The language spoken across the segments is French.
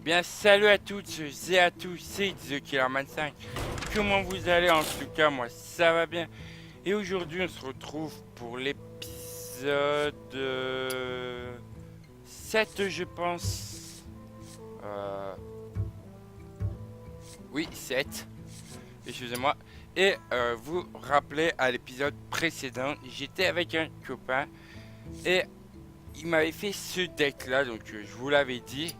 Bien, salut à toutes et à tous, c'est The Killerman 5. Comment vous allez? En tout cas, moi ça va bien. Et aujourd'hui, on se retrouve pour l'épisode 7, je pense. Euh, Oui, 7. Excusez-moi. Et vous rappelez à l'épisode précédent, j'étais avec un copain et il m'avait fait ce deck là, donc je vous l'avais dit.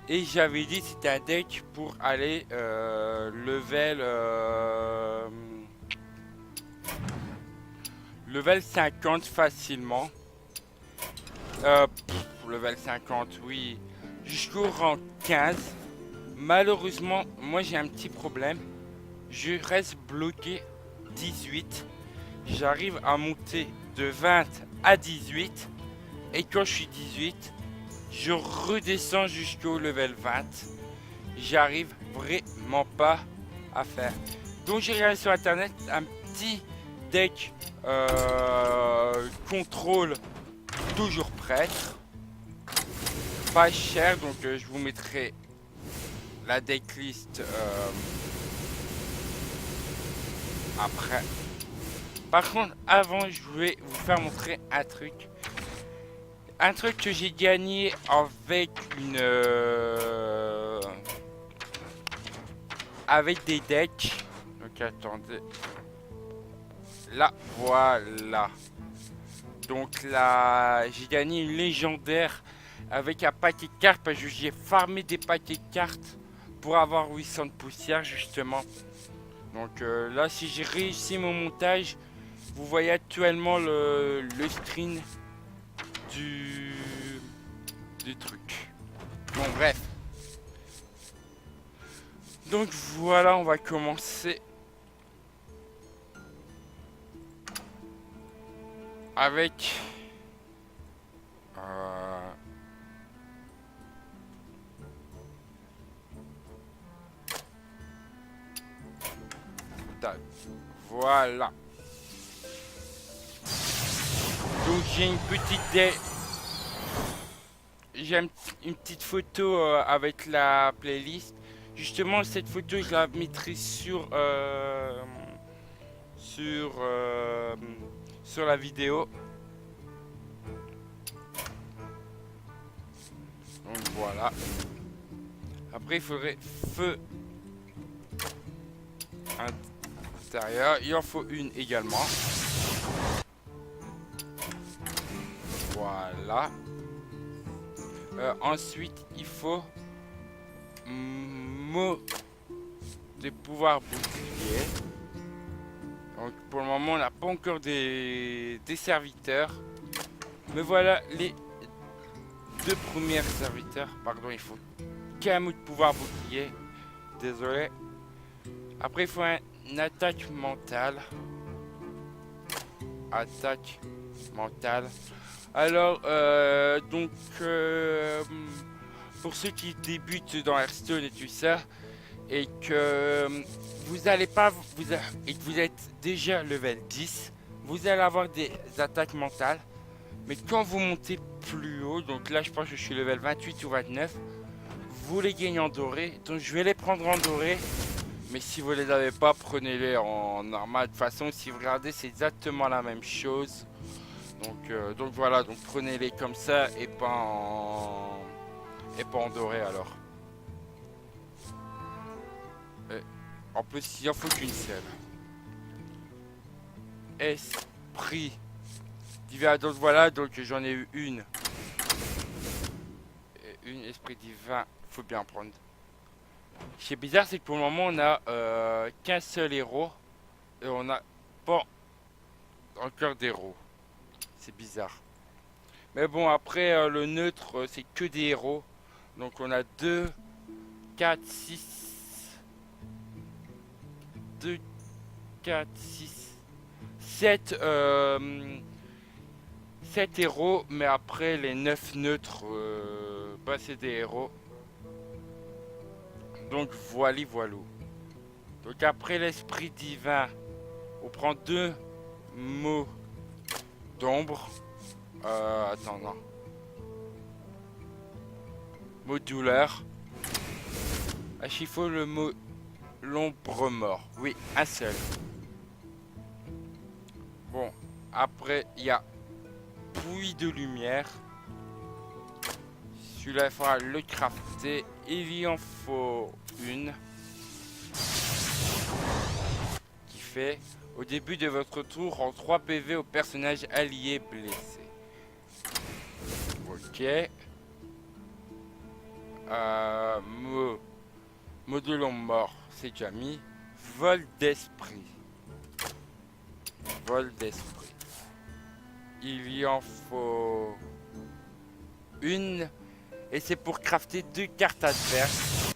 Et j'avais dit que c'était un deck pour aller level 50 facilement. Level 50, oui. Jusqu'au rang 15. Malheureusement, moi j'ai un petit problème. Je reste bloqué 18. J'arrive à monter de 20 à 18. Et quand je suis 18, je redescends jusqu'au level 20. J'arrive vraiment pas à faire. Donc j'ai regardé sur internet un petit deck contrôle toujours prêtre. Pas cher, donc je vous mettrai la decklist après. Par contre, avant, je voulais vous faire montrer un truc. Un truc que j'ai gagné avec avec des decks. Donc attendez. Là, voilà. Donc là, j'ai gagné une légendaire avec un paquet de cartes parce que j'ai farmé des paquets de cartes pour avoir 800 de poussière justement. Donc là, si j'ai réussi mon montage, vous voyez actuellement le screen du, du truc. Bon, bref. Donc voilà, on va commencer avec voilà. Donc j'ai une une petite photo avec la playlist. Justement, cette photo, je la mettrai sur sur la vidéo. Donc voilà. Après, il faudrait feu intérieur. Il en faut une également. Voilà. Ensuite, il faut mot de pouvoir bouclier. Donc pour le moment, on n'a pas encore des serviteurs. Mais voilà les deux premiers serviteurs. Pardon, il faut qu'un mot de pouvoir bouclier. Désolé. Après, il faut une attaque mentale. Attaque mentale. Alors, pour ceux qui débutent dans Hearthstone et tout ça, et que vous allez pas, et que vous êtes déjà level 10, vous allez avoir des attaques mentales. Mais quand vous montez plus haut, donc là je pense que je suis level 28 ou 29, vous les gagnez en doré. Donc je vais les prendre en doré. Mais si vous les avez pas, prenez-les en normal. De toute façon, si vous regardez, c'est exactement la même chose. Donc voilà, donc prenez-les comme ça et pas en doré alors. Et en plus, il en faut qu'une seule. Esprit divin. Donc voilà, donc j'en ai eu une. Et une esprit divin, faut bien prendre. Ce qui est bizarre, c'est que pour le moment, on a qu'un seul héros et on n'a pas encore d'héros. C'est bizarre. Mais bon, après, le neutre, c'est que des héros. Donc on a 2, 4, 6, 2, 4, 6, 7, 7 héros. Mais après, les 9 neutres, bah, c'est des héros. Donc voilà, voilà. Donc après l'esprit divin, on prend 2 mots d'ombre. Attends, non. Mot de douleur. À chiffon le mot l'ombre mort. Oui, un seul. Bon, après il y a Puits de lumière. Celui-là il faudra le crafter. Il y en faut une. Qui fait au début de votre tour en 3 PV au personnage allié blessé. Ok. Modelon mort, c'est déjà mis. Vol d'esprit. Vol d'esprit. Il y en faut une. Et c'est pour crafter 2 cartes adverses.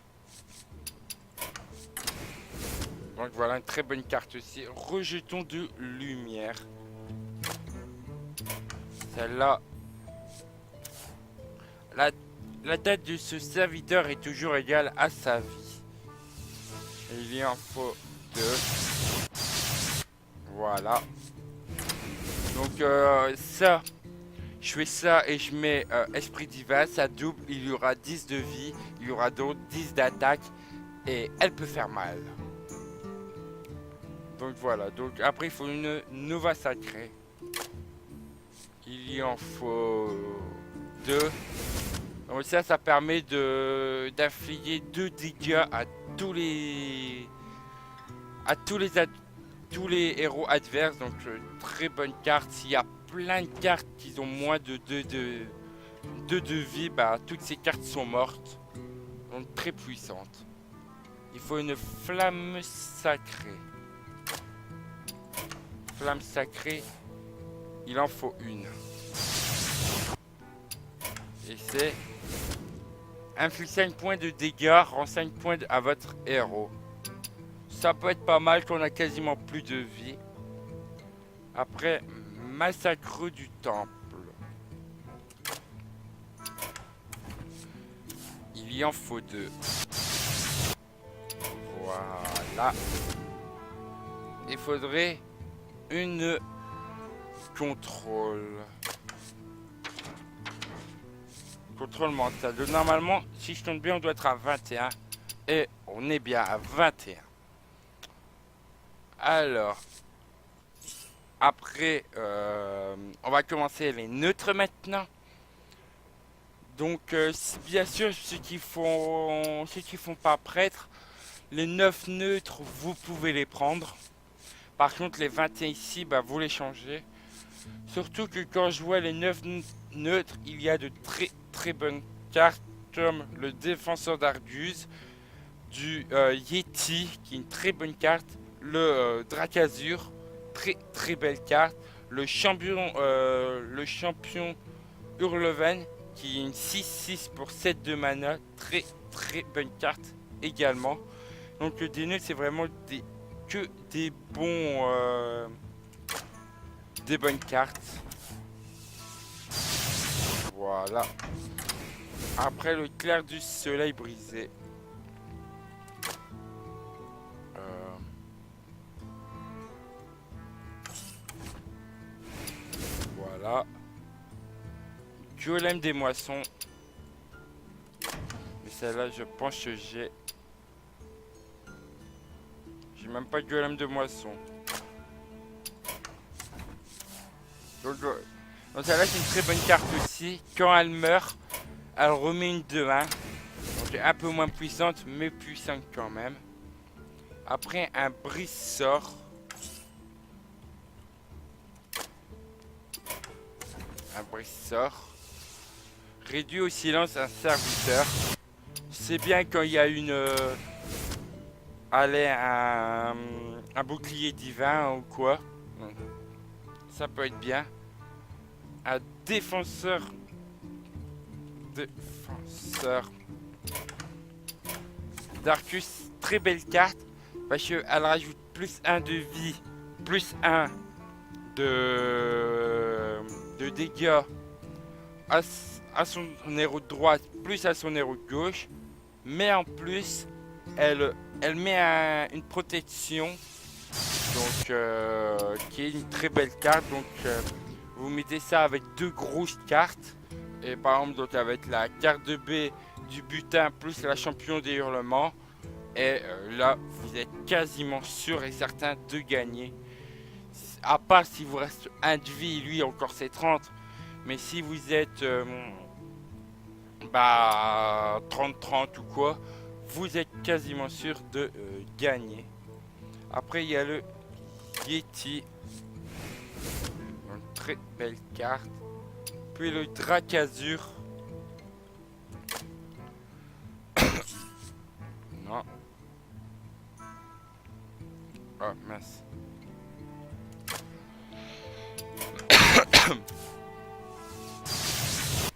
Donc voilà une très bonne carte aussi. Rejetons de lumière. Celle-là. La date de ce serviteur est toujours égale à sa vie. Et il y en faut 2. Voilà. Donc ça, je fais ça et je mets esprit divin, ça double, il y aura 10 de vie, il y aura donc 10 d'attaque et elle peut faire mal. Donc voilà, donc après il faut une Nova sacrée. Il y en faut 2. Donc ça permet d'infliger 2 dégâts à tous les tous les héros adverses. Donc très bonne carte. S'il y a plein de cartes qui ont moins de 2 de vie, bah toutes ces cartes sont mortes. Donc très puissantes. Il faut une flamme sacrée. Flamme sacrée, il en faut une. Et c'est inflige 5 points de dégâts, rend 5 points à votre héros. Ça peut être pas mal quand on a quasiment plus de vie. Après, massacre du temple. Il y en faut 2. Voilà. Il faudrait une contrôle. Contrôle mental. Donc, normalement, si je compte bien, on doit être à 21. Et on est bien à 21. Alors, après, on va commencer les neutres maintenant. Donc, bien sûr, ceux qui font pas prêtre, les 9 neutres, vous pouvez les prendre. Par contre, les 21 ici, bah, vous les changez. Surtout que quand je vois les 9 neutres, il y a de très bonnes cartes comme le défenseur d'Argus, du Yeti, qui est une très bonne carte, le Dracazur, très belle carte, le champion Hurleven, qui est une 6-6 pour 7 de mana, très bonne carte également. Donc le D9 c'est vraiment que des bonnes cartes. Voilà. Après le clair du soleil brisé. Voilà. Golem des moissons. Mais celle-là, je pense que j'ai même pas de golem de moisson. Donc celle-là, c'est une très bonne carte aussi. Quand elle meurt, elle remet une 2-1. Donc un peu moins puissante, mais puissante quand même. Après, un brise-sort. Un brise-sort. Réduit au silence un serviteur. C'est bien quand il y a une... un bouclier divin ou quoi. Ça peut être bien. Un défenseur. D'Arcus, très belle carte. Parce qu'elle rajoute plus 1 de vie. Plus 1 de dégâts à son héros de droite. Plus à son héros de gauche. Mais en plus, elle met une protection. Donc, qui est une très belle carte. Donc, vous mettez ça avec 2 grosses cartes. Et par exemple, donc avec la carte de B du butin plus la champion des hurlements. Et là, vous êtes quasiment sûr et certain de gagner. À part si vous reste un de vie, lui encore c'est 30. Mais si vous êtes bah 30-30 ou quoi, vous êtes quasiment sûr de gagner. Après il y a le Yeti. Une très belle carte. Puis le Dracazur. Non. Oh mince.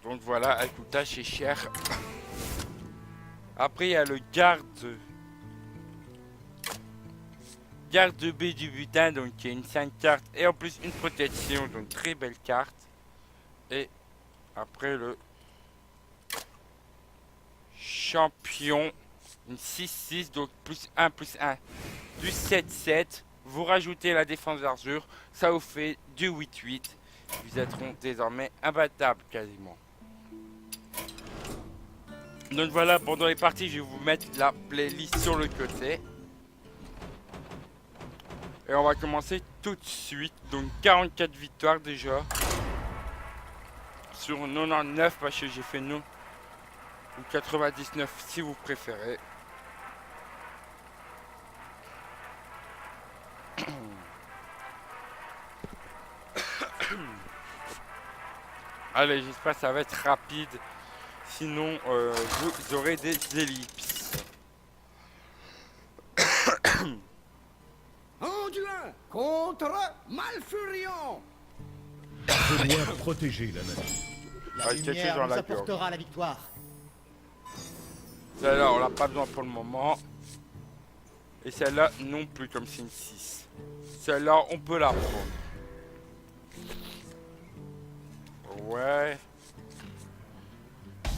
Donc voilà, elle coûte assez cher. Après il y a le garde B du butin, donc qui est une 5 cartes et en plus une protection, donc très belle carte. Et après le champion, une 6-6, donc plus 1 du 7-7. Vous rajoutez la défense d'Arthur, ça vous fait du 8-8. Vous êtes désormais imbattable quasiment. Donc voilà, pendant les parties, je vais vous mettre la playlist sur le côté. Et on va commencer tout de suite. Donc 44 victoires déjà. Sur 99 parce que j'ai fait non. Ou 99 si vous préférez. Allez, j'espère que ça va être rapide. Sinon, vous aurez des ellipses. Anduin contre Malfurion. Je dois protéger la nature. La lumière nous apportera la victoire. Celle-là, on l'a pas besoin pour le moment. Et celle-là, non plus, comme c'est une 6. Celle-là, on peut la prendre. Ouais.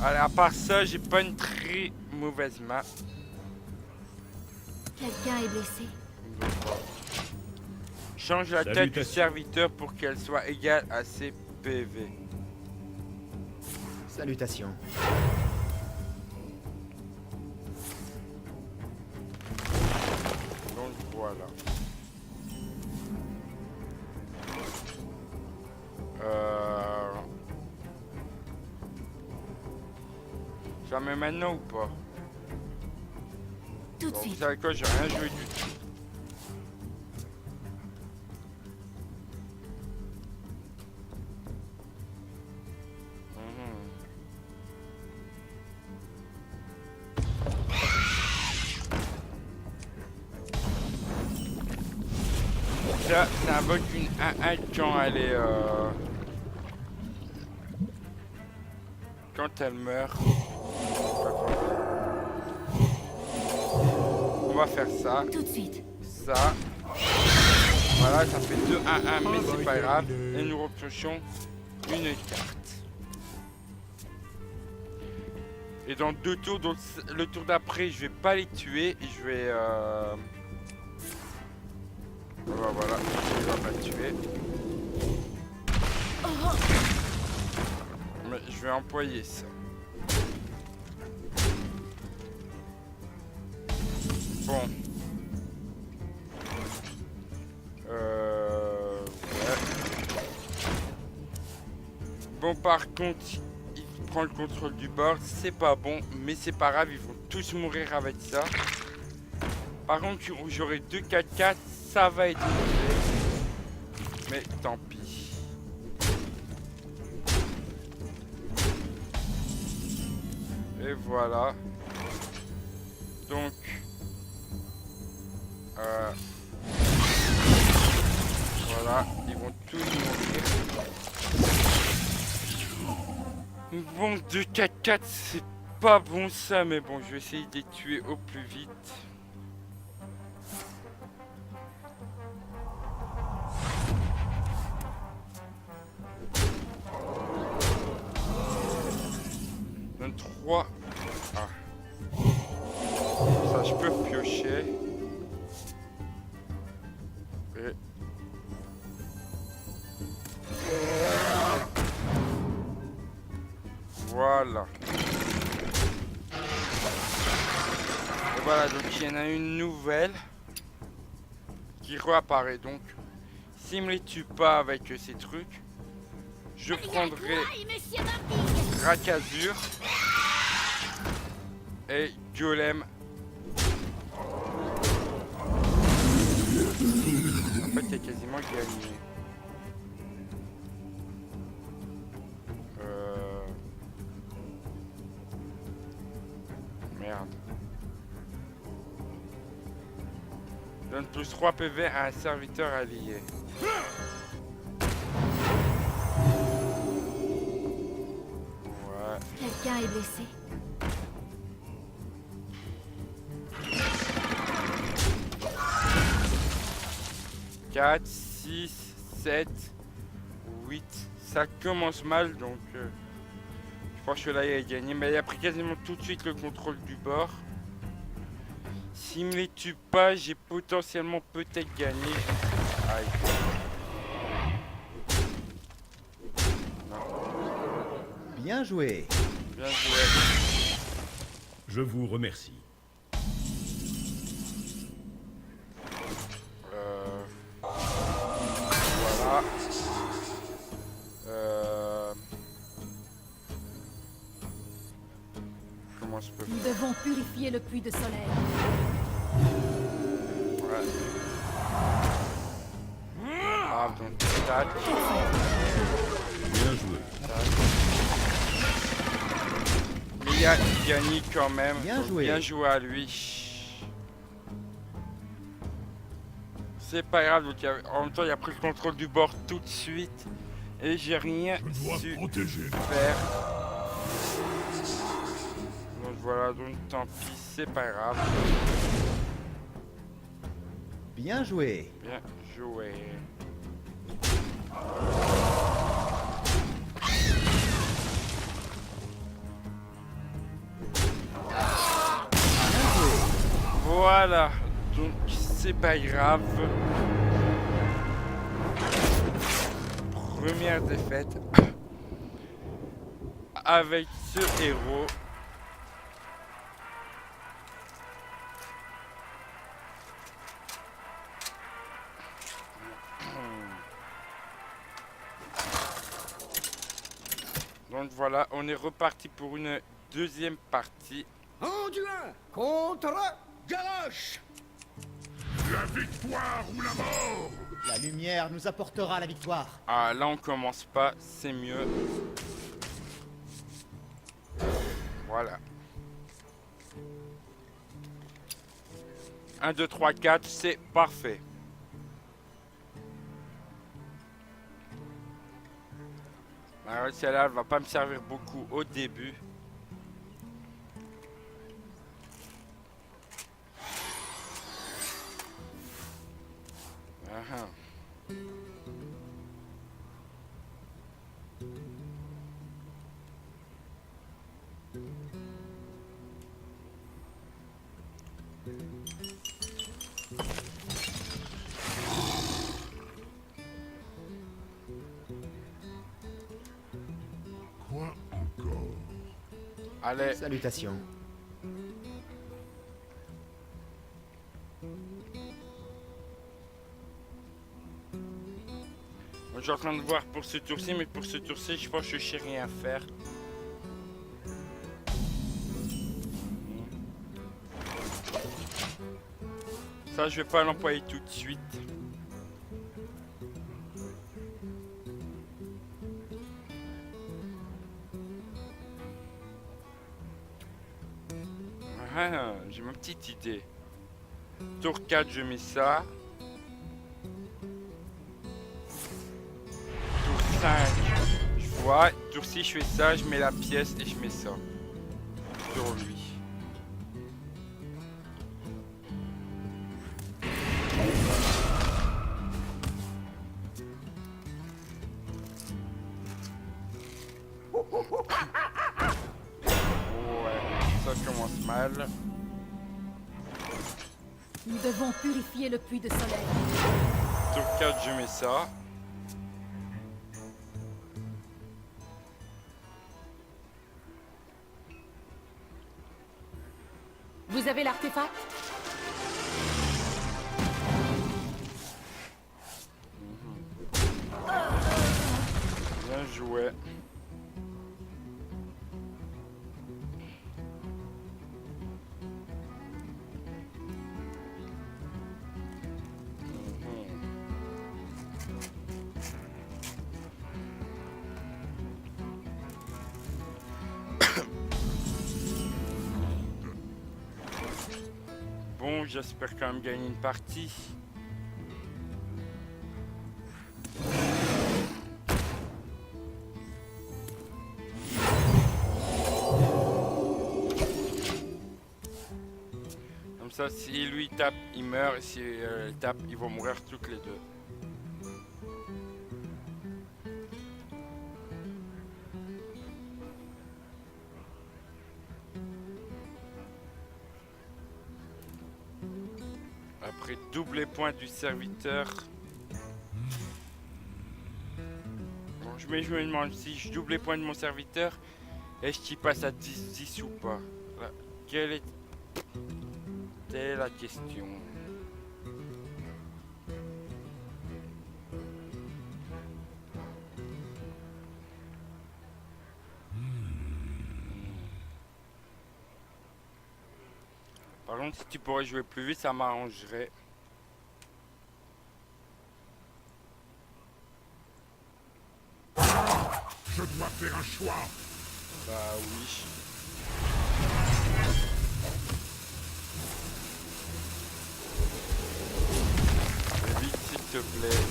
Allez, à part ça, j'ai pas une très mauvaise main. Quelqu'un est blessé. Change la tête du serviteur pour qu'elle soit égale à ses PV. Salutations. Donc voilà. Ça met maintenant ou pas? Tout de Bon, vous suite. savez quoi, j'ai rien joué du tout. Ça invoque une 1-1 quand elle est quand elle meurt. On va faire ça. Tout de suite. Ça. Voilà, ça fait 2-1-1, mais c'est pas grave. Et nous repiochons une carte. Et dans 2 tours, donc le tour d'après, je vais pas les tuer. Et je vais... Voilà, je vais pas les tuer. Mais je vais employer ça. Bon. Ouais. Bon, par contre, il prend le contrôle du board. C'est pas bon, mais c'est pas grave. Ils vont tous mourir avec ça. Par contre, j'aurai 2 4-4. Ça va être mauvais. Mais tant pis. Et voilà. Donc... voilà, ils vont tous mourir. Bon, 2 4-4, c'est pas bon ça, mais bon, je vais essayer de les tuer au plus vite. Un 3. Ah. Ça, je peux piocher. Et... voilà. Et Voilà, donc il y en a une nouvelle qui réapparaît. Donc, s'il me les tue pas avec ces trucs, je prendrai Rakazur et Golem. En fait, il y a quasiment gagné. Merde. Donne plus 3 PV à un serviteur allié. Ouais. Quelqu'un est blessé. Quatre, 6, 7, 8. Ça commence mal, donc je pense que là il a gagné. Mais il a pris quasiment tout de suite le contrôle du bord. S'il me les tue pas, j'ai potentiellement peut-être gagné. Aïe. Bien joué. Bien joué. Je vous remercie. Voilà. Comment je peux Nous devons purifier le puits de soleil. Ouais. Ah, donc tac. Bien joué. Mais il a gagné quand même. Bien Donc joué. Bien joué à lui. C'est pas grave, donc en même temps il a pris le contrôle du bord tout de suite. Et j'ai rien su faire. Donc voilà, donc tant pis, c'est pas grave. Bien joué. Bien joué. Voilà, donc c'est pas grave. Première défaite avec ce héros. Donc voilà, on est reparti pour une deuxième partie. Anduin contre Garrosh. La victoire ou la mort! La lumière nous apportera la victoire. Ah là on commence pas, c'est mieux. Voilà. 1, 2, 3, 4, c'est parfait. Alors celle-là, elle va pas me servir beaucoup au début. Ah. Quoi encore? Allez, Salutations. je suis en train de voir pour ce tour-ci, mais pour ce tour-ci, je pense que je sais rien faire. Ça, je vais pas l'employer tout de suite. Ah, j'ai ma petite idée. Tour 4, je mets ça. Tour 5, je vois. Tour 6, je fais ça, je mets la pièce et je mets ça. Sur lui. Ouais, ça commence mal. Nous devons purifier le puits de soleil. Tour 4, je mets ça. Vous avez l'artefact? Bien joué. Bon, j'espère quand même gagner une partie. Comme ça, si lui tape, il meurt. Et si elle tape, ils vont mourir toutes les deux. Après double les points du serviteur. Bon, je me demande si je double les points de mon serviteur, est-ce qu'il passe à 10 ou pas? Là, quelle était la question? Par contre, si tu pourrais jouer plus vite, ça m'arrangerait. Je dois faire un choix. Bah oui. Mais vite, s'il te plaît.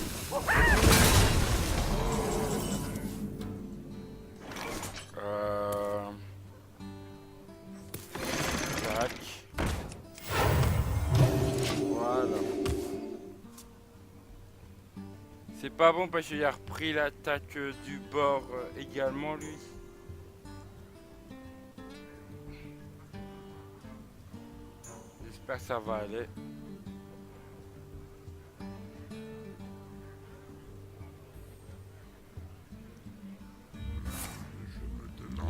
Tac. Voilà. C'est pas bon parce qu'il a repris l'attaque du bord également lui. J'espère que ça va aller.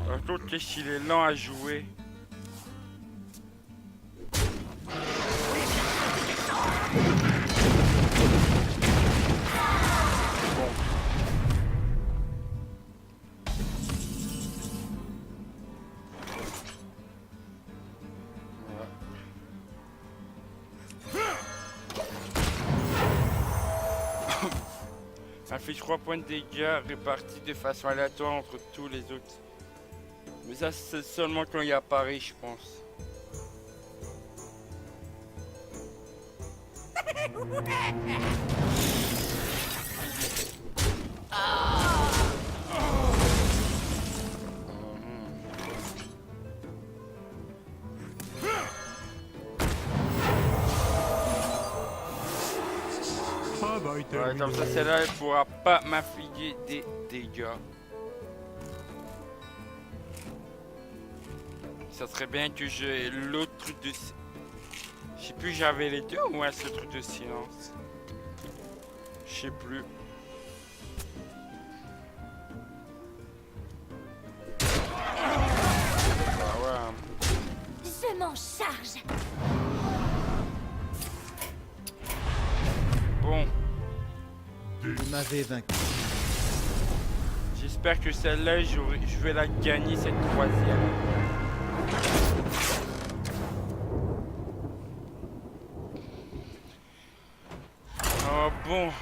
Par contre, qu'est-ce qu'il est lent à jouer. Inflige 3 points de dégâts répartis de façon aléatoire entre tous les autres. Mais ça c'est seulement quand il apparaît, je pense. Ouais, comme ça, celle-là, elle pourra pas m'infliger des dégâts. Ça serait bien que j'ai l'autre truc de... Je sais plus, j'avais les deux ou un seul truc de silence. Je sais plus. Ah ouais. Je m'en charge. Bon. Vous m'avez vaincu. J'espère que celle-là, je vais la gagner, cette troisième. Oh, bon.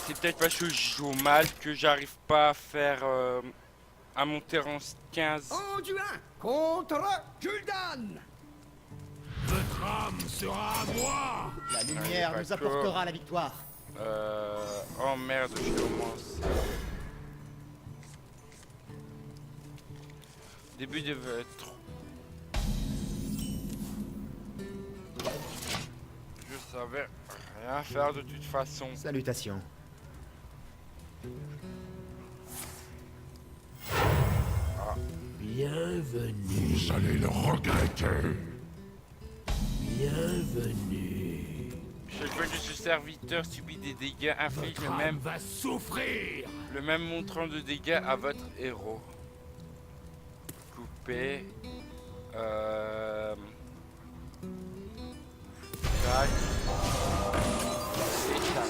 C'est peut-être parce que je joue mal que j'arrive pas à faire... à monter en 15. Anduin contre Gul'dan. Votre âme sera à moi. La lumière Ouais, nous d'accord. apportera la victoire. Oh merde, je commence. Début de votre. Je savais rien faire de toute façon. Salutations. Bienvenue, Vous allez le regretter. bienvenue. Chaque fois que ce serviteur subit des dégâts, inflige Votre âme va souffrir. le même montant de dégâts à votre héros. Couper. Tac. Et tac.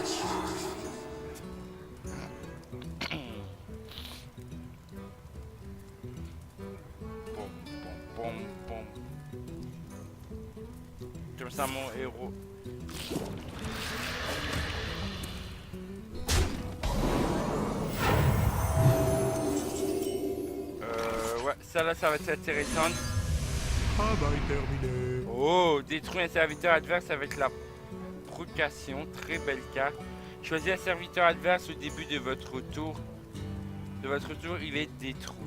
Bon, bon, bon, bon. Comme ça, mon héros. Ouais, ça là, ça va être intéressant. Travail terminé. Oh, détruire un serviteur adverse avec la provocation, très belle carte. Choisissez un serviteur adverse au début de votre tour. Il va être détruit.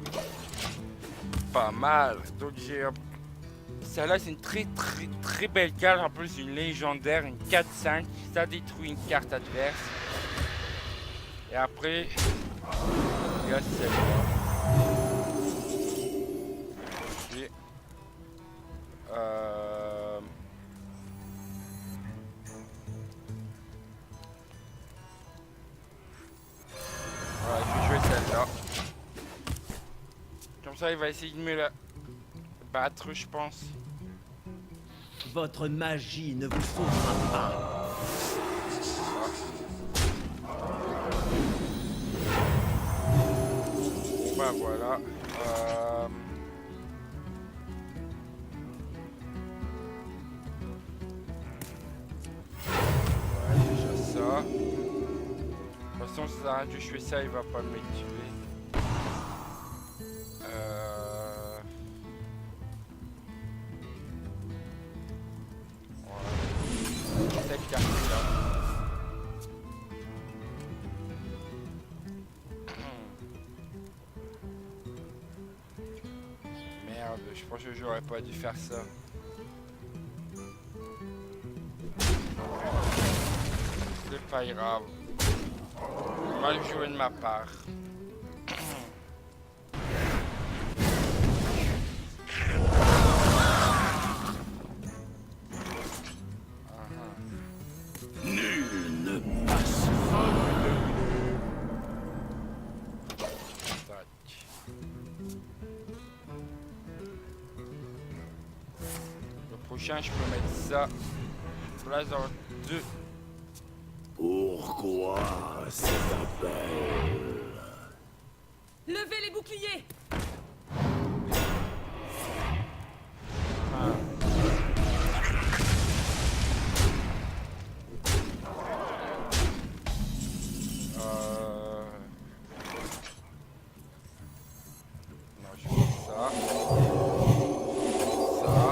Pas mal. Donc j'ai celle-là, c'est une très belle carte. En plus, une légendaire, une 4-5. Ça détruit une carte adverse. Et après, il y a celle-là. Ok. Voilà, je vais jouer celle-là. Comme ça, il va essayer de me la battre, je pense. Votre magie ne vous sauvera pas. Bon, bah voilà. Ouais, déjà ça. De toute façon, ça, que je fais ça, il va pas me tuer. Voilà. Cette carte-là. Merde, je pense que j'aurais pas dû faire ça. C'est pas grave. Mal joué de ma part. Nul ne passe. Travail terminé. Tac. Le prochain, je peux mettre ça. Place dans 2. Pourquoi cet appel? Levez les boucliers. Non, je fais ça. Ça.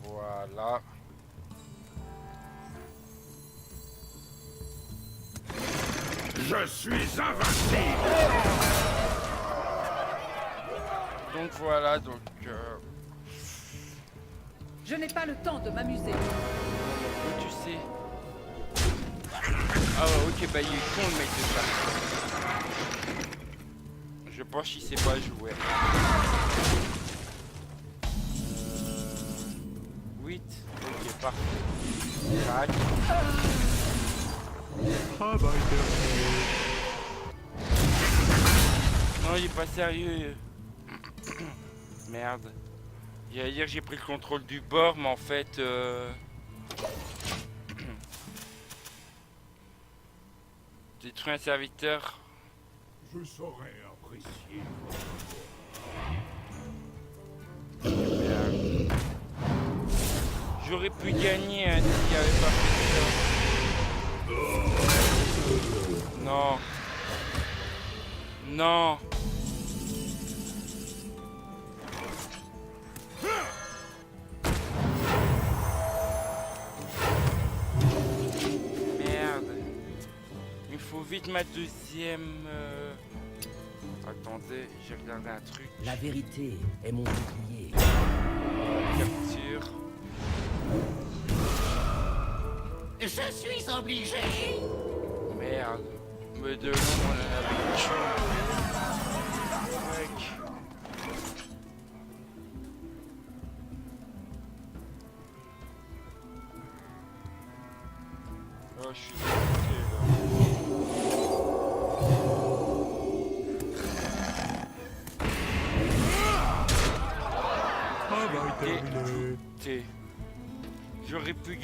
Voilà. Je suis invincible. Donc voilà, donc Je n'ai pas le temps de m'amuser. tu sais. Ah ouais, ok, bah il est con le mec de ça. Je pense qu'il sait pas jouer. 8. Ok, parfait. Tac. Travail terminé. Non, il est pas sérieux. Merde. J'allais dire que j'ai pris le contrôle du bord, mais en fait... Détruire un serviteur. Je saurais apprécier. Merde. J'aurais pu gagner hein, s'il n'y avait pas fait ça. Non. Non. Merde. Il faut vite ma deuxième... Attendez, j'ai regardé un truc. La vérité est mon bouclier. Capture. Je suis obligé. Merde. Mais de long, on en avait Mec.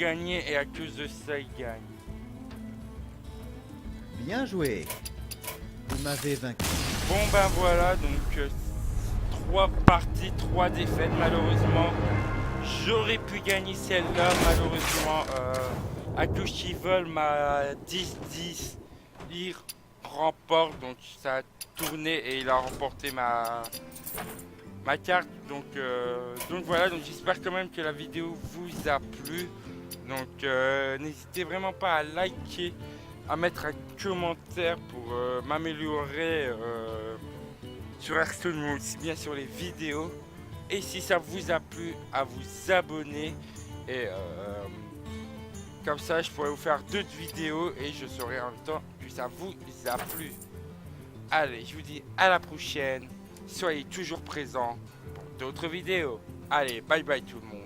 gagner et à cause de ça, il gagne. Bien joué. Vous m'avez vaincu. Bon ben voilà, donc 3 parties, 3 défaites malheureusement. J'aurais pu gagner celle-là, malheureusement. Akushi Vol m'a 10-10. Il remporte, donc ça a tourné et il a remporté ma carte. Donc voilà, donc j'espère quand même que la vidéo vous a plu. Donc n'hésitez vraiment pas à liker, à mettre un commentaire pour m'améliorer sur Hearthstone, mais aussi bien sur les vidéos. Et si ça vous a plu, à vous abonner. Et comme ça, je pourrais vous faire d'autres vidéos et je saurai en même temps que ça vous a plu. Allez, je vous dis à la prochaine. Soyez toujours présents pour d'autres vidéos. Allez, bye bye tout le monde.